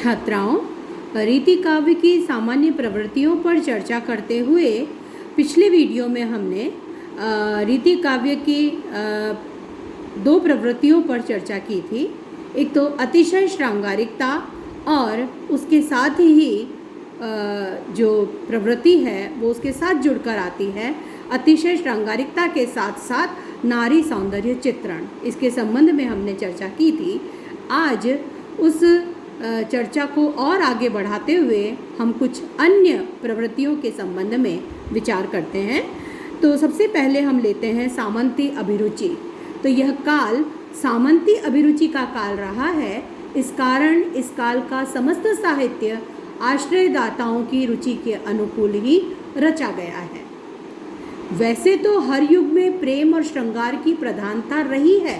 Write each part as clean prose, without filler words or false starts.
छात्राओं, रीति काव्य की सामान्य प्रवृत्तियों पर चर्चा करते हुए पिछले वीडियो में हमने रीति काव्य की दो प्रवृत्तियों पर चर्चा की थी। एक तो अतिशय श्रृंगारिकता और उसके साथ ही जो प्रवृत्ति है वो उसके साथ जुड़कर आती है। अतिशय श्रृंगारिकता के साथ साथ नारी सौंदर्य चित्रण, इसके संबंध में हमने चर्चा की थी। आज उस चर्चा को और आगे बढ़ाते हुए हम कुछ अन्य प्रवृत्तियों के संबंध में विचार करते हैं। तो सबसे पहले हम लेते हैं सामंती अभिरुचि। तो यह काल सामंती अभिरुचि का काल रहा है। इस कारण इस काल का समस्त साहित्य आश्रयदाताओं की रुचि के अनुकूल ही रचा गया है। वैसे तो हर युग में प्रेम और श्रृंगार की प्रधानता रही है,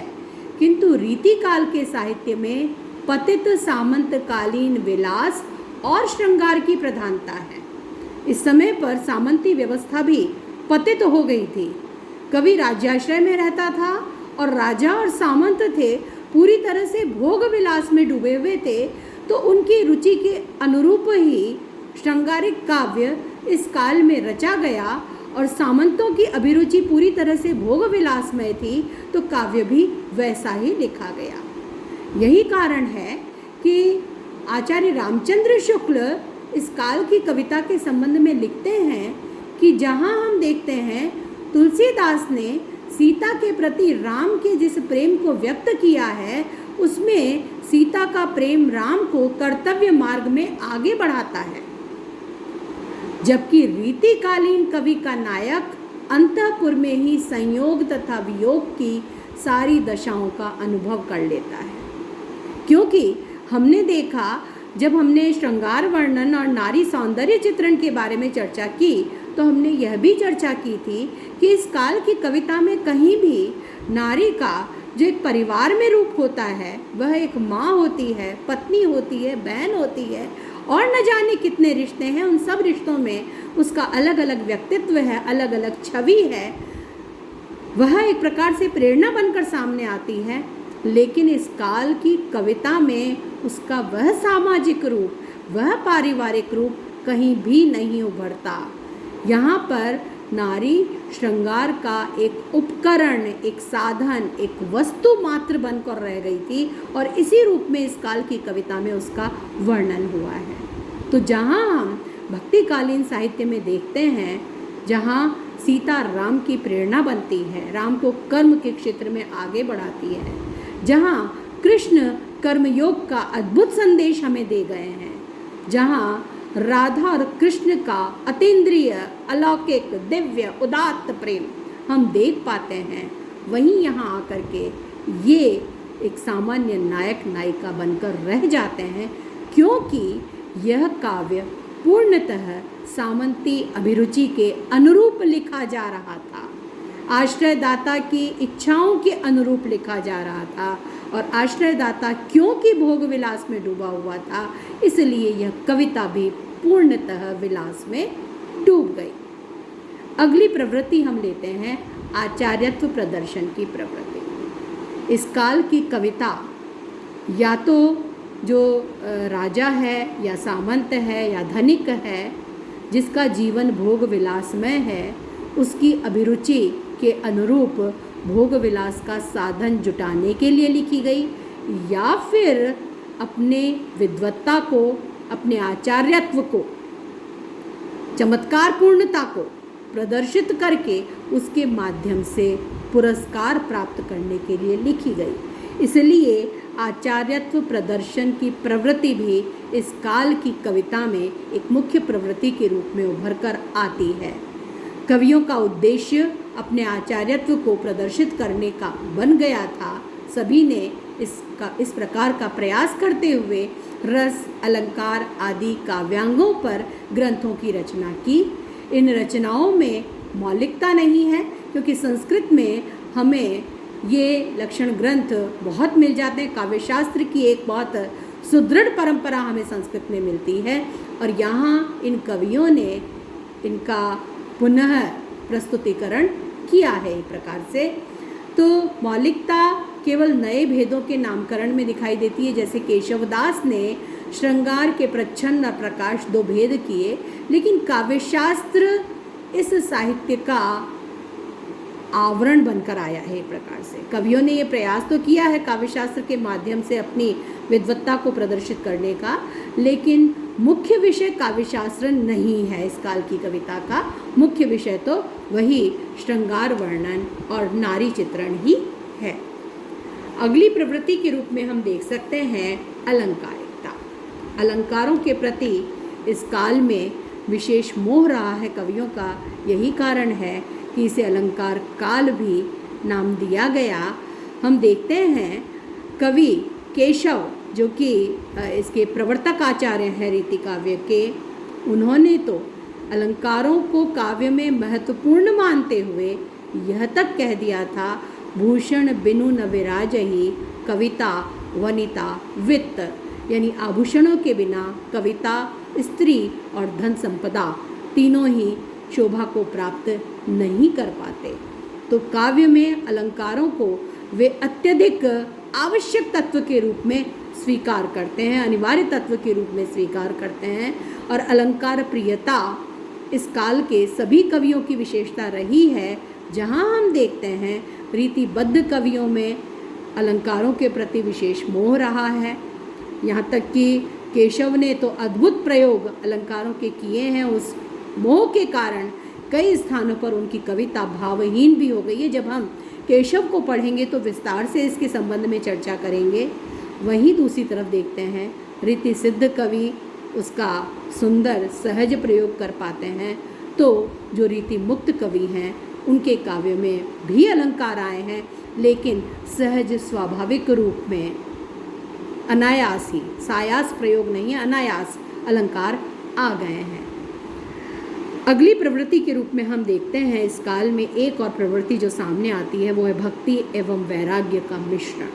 किंतु रीति काल के साहित्य में पतित सामंतकालीन विलास और श्रृंगार की प्रधानता है। इस समय पर सामंती व्यवस्था भी पतित हो गई थी। कवि राज्याश्रय में रहता था और राजा और सामंत थे पूरी तरह से भोग विलास में डूबे हुए थे, तो उनकी रुचि के अनुरूप ही श्रृंगारिक काव्य इस काल में रचा गया। और सामंतों की अभिरुचि पूरी तरह से भोग विलास में थी, तो काव्य भी वैसा ही लिखा गया। यही कारण है कि आचार्य रामचंद्र शुक्ल इस काल की कविता के संबंध में लिखते हैं कि जहाँ हम देखते हैं तुलसीदास ने सीता के प्रति राम के जिस प्रेम को व्यक्त किया है, उसमें सीता का प्रेम राम को कर्तव्य मार्ग में आगे बढ़ाता है, जबकि रीतिकालीन कवि का नायक अंतःपुर में ही संयोग तथा वियोग की सारी दशाओं का अनुभव कर लेता है। क्योंकि हमने देखा, जब हमने श्रृंगार वर्णन और नारी सौंदर्य चित्रण के बारे में चर्चा की, तो हमने यह भी चर्चा की थी कि इस काल की कविता में कहीं भी नारी का जो एक परिवार में रूप होता है, वह एक माँ होती है, पत्नी होती है, बहन होती है, और न जाने कितने रिश्ते हैं। उन सब रिश्तों में उसका अलग अलग व्यक्तित्व है, अलग अलग छवि है। वह एक प्रकार से प्रेरणा बनकर सामने आती है। लेकिन इस काल की कविता में उसका वह सामाजिक रूप, वह पारिवारिक रूप कहीं भी नहीं उभरता। यहाँ पर नारी श्रृंगार का एक उपकरण, एक साधन, एक वस्तु मात्र बनकर रह गई थी, और इसी रूप में इस काल की कविता में उसका वर्णन हुआ है। तो जहाँ हम भक्तिकालीन साहित्य में देखते हैं, जहाँ सीता राम की प्रेरणा बनती है, राम को कर्म के क्षेत्र में आगे बढ़ाती है, जहाँ कृष्ण कर्मयोग का अद्भुत संदेश हमें दे गए हैं, जहाँ राधा और कृष्ण का अतीन्द्रिय, अलौकिक, दिव्य, उदात्त प्रेम हम देख पाते हैं, वहीं यहाँ आकर के ये एक सामान्य नायक नायिका बनकर रह जाते हैं, क्योंकि यह काव्य पूर्णतः सामंती अभिरुचि के अनुरूप लिखा जा रहा था, आश्रयदाता की इच्छाओं के अनुरूप लिखा जा रहा था। और आश्रयदाता क्योंकि भोग विलास में डूबा हुआ था, इसलिए यह कविता भी पूर्णतः विलास में डूब गई। अगली प्रवृत्ति हम लेते हैं आचार्यत्व प्रदर्शन की प्रवृत्ति। इस काल की कविता या तो जो राजा है या सामंत है या धनिक है, जिसका जीवन भोग विलासमय है, उसकी अभिरुचि के अनुरूप भोग विलास का साधन जुटाने के लिए लिखी गई, या फिर अपने विद्वत्ता को, अपने आचार्यत्व को, चमत्कार पूर्णता को प्रदर्शित करके उसके माध्यम से पुरस्कार प्राप्त करने के लिए लिखी गई। इसलिए आचार्यत्व प्रदर्शन की प्रवृत्ति भी इस काल की कविता में एक मुख्य प्रवृत्ति के रूप में उभर कर आती है। कवियों का उद्देश्य अपने आचार्यत्व को प्रदर्शित करने का बन गया था। सभी ने इस प्रकार का प्रयास करते हुए रस, अलंकार आदि काव्यांगों पर ग्रंथों की रचना की। इन रचनाओं में मौलिकता नहीं है, क्योंकि संस्कृत में हमें ये लक्षण ग्रंथ बहुत मिल जाते हैं। काव्यशास्त्र की एक बहुत सुदृढ़ परंपरा हमें संस्कृत में मिलती है, और यहाँ इन कवियों ने इनका पुनः प्रस्तुतिकरण किया है एक प्रकार से। तो मौलिकता केवल नए भेदों के नामकरण में दिखाई देती है, जैसे केशवदास ने श्रृंगार के प्रच्छन्न और प्रकाश दो भेद किए, लेकिन काव्यशास्त्र इस साहित्य का आवरण बनकर आया है। एक प्रकार से कवियों ने ये प्रयास तो किया है काव्यशास्त्र के माध्यम से अपनी विद्वत्ता को प्रदर्शित करने का, लेकिन मुख्य विषय काव्यशास्त्र नहीं है। इस काल की कविता का मुख्य विषय तो वही श्रृंगार वर्णन और नारी चित्रण ही है। अगली प्रवृत्ति के रूप में हम देख सकते हैं अलंकारिकता। अलंकारों के प्रति इस काल में विशेष मोह रहा है कवियों का। यही कारण है कि इसे अलंकार काल भी नाम दिया गया। हम देखते हैं कवि केशव, जो कि इसके प्रवर्तक आचार्य हैं रीति काव्य के, उन्होंने तो अलंकारों को काव्य में महत्वपूर्ण मानते हुए यह तक कह दिया था, भूषण बिनु न विराजहि कविता वनिता वित्त, यानी आभूषणों के बिना कविता, स्त्री और धन संपदा तीनों ही शोभा को प्राप्त नहीं कर पाते। तो काव्य में अलंकारों को वे अत्यधिक आवश्यक तत्व के रूप में स्वीकार करते हैं, अनिवार्य तत्व के रूप में स्वीकार करते हैं। और अलंकार प्रियता इस काल के सभी कवियों की विशेषता रही है। जहाँ हम देखते हैं रीतिबद्ध कवियों में अलंकारों के प्रति विशेष मोह रहा है। यहाँ तक कि केशव ने तो अद्भुत प्रयोग अलंकारों के किए हैं। उस मोह के कारण कई स्थानों पर उनकी कविता भावहीन भी हो गई है। जब हम केशव को पढ़ेंगे तो विस्तार से इसके संबंध में चर्चा करेंगे। वहीं दूसरी तरफ देखते हैं रीति सिद्ध कवि उसका सुंदर सहज प्रयोग कर पाते हैं। तो जो रीति मुक्त कवि हैं उनके काव्य में भी अलंकार आए हैं, लेकिन सहज स्वाभाविक रूप में अनायास ही, सायास प्रयोग नहीं है, अनायास अलंकार आ गए हैं। अगली प्रवृत्ति के रूप में हम देखते हैं इस काल में एक और प्रवृत्ति जो सामने आती है, वो है भक्ति एवं वैराग्य का मिश्रण।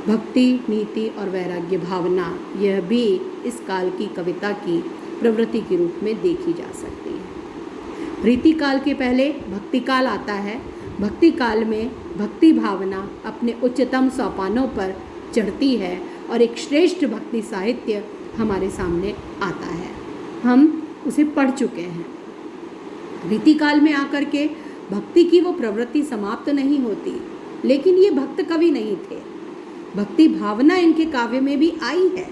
भक्ति, नीति और वैराग्य भावना, यह भी इस काल की कविता की प्रवृत्ति के रूप में देखी जा सकती है। रीति काल के पहले भक्ति काल आता है। भक्ति काल में भक्ति भावना अपने उच्चतम सोपानों पर चढ़ती है और एक श्रेष्ठ भक्ति साहित्य हमारे सामने आता है। हम उसे पढ़ चुके हैं। रीति काल में आकर के भक्ति की वो प्रवृत्ति समाप्त नहीं होती, लेकिन ये भक्त कवि नहीं थे। भक्ति भावना इनके काव्य में भी आई है।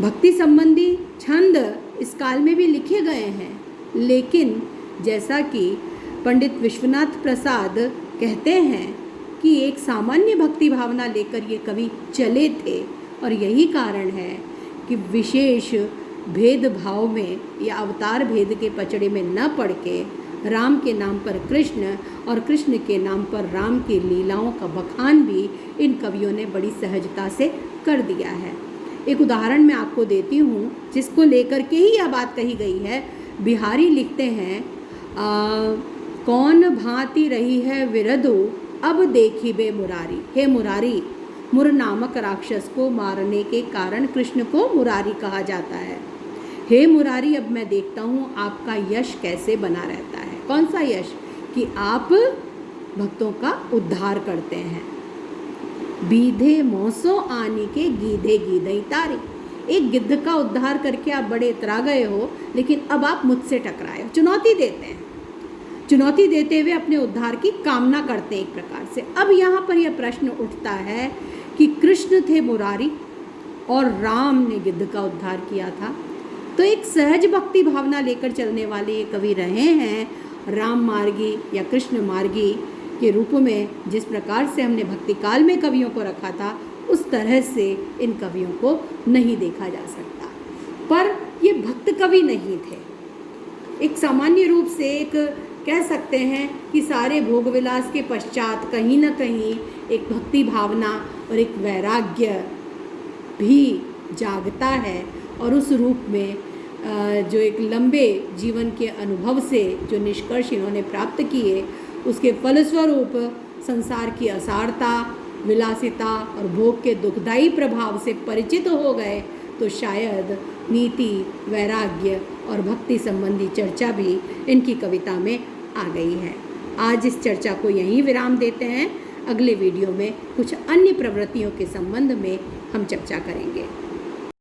भक्ति संबंधी छंद इस काल में भी लिखे गए हैं, लेकिन जैसा कि पंडित विश्वनाथ प्रसाद कहते हैं कि एक सामान्य भक्ति भावना लेकर ये कवि चले थे, और यही कारण है कि विशेष भेदभाव में या अवतार भेद के पचड़े में न पड़ के राम के नाम पर कृष्ण और कृष्ण के नाम पर राम की लीलाओं का बखान भी इन कवियों ने बड़ी सहजता से कर दिया है। एक उदाहरण मैं आपको देती हूँ जिसको लेकर के ही यह बात कही गई है। बिहारी लिखते हैं, कौन भांति रही है विरधु अब देखी बे मुरारी। हे मुरारी, मुर नामक राक्षस को मारने के कारण कृष्ण को मुरारी कहा जाता है। हे मुरारी, अब मैं देखता हूँ आपका यश कैसे बना रहता है। कौन सा यश? कि आप भक्तों का उद्धार करते हैं। बीधे मौसो आनी के गीधे गीधई तारी। एक गिद्ध का उद्धार करके आप बड़े इतरा गए हो, लेकिन अब आप मुझसे टकराए हो। चुनौती देते हैं, चुनौती देते हुए अपने उद्धार की कामना करते हैं एक प्रकार से। अब यहाँ पर यह प्रश्न उठता है कि कृष्ण थे मुरारी और राम ने गिद्ध का उद्धार किया था। तो एक सहज भक्ति भावना लेकर चलने वाले ये कवि रहे हैं। राम मार्गी या कृष्ण मार्गी के रूप में जिस प्रकार से हमने भक्ति काल में कवियों को रखा था, उस तरह से इन कवियों को नहीं देखा जा सकता। पर ये भक्त कवि नहीं थे। एक सामान्य रूप से एक कह सकते हैं कि सारे भोग विलास के पश्चात कहीं न कहीं एक भक्ति भावना और एक वैराग्य भी जागता है, और उस रूप में जो एक लंबे जीवन के अनुभव से जो निष्कर्ष इन्होंने प्राप्त किए, उसके फलस्वरूप संसार की असारता, विलासिता और भोग के दुखदायी प्रभाव से परिचित हो गए। तो शायद नीति, वैराग्य और भक्ति संबंधी चर्चा भी इनकी कविता में आ गई है। आज इस चर्चा को यहीं विराम देते हैं। अगले वीडियो में कुछ अन्य प्रवृत्तियों के संबंध में हम चर्चा करेंगे।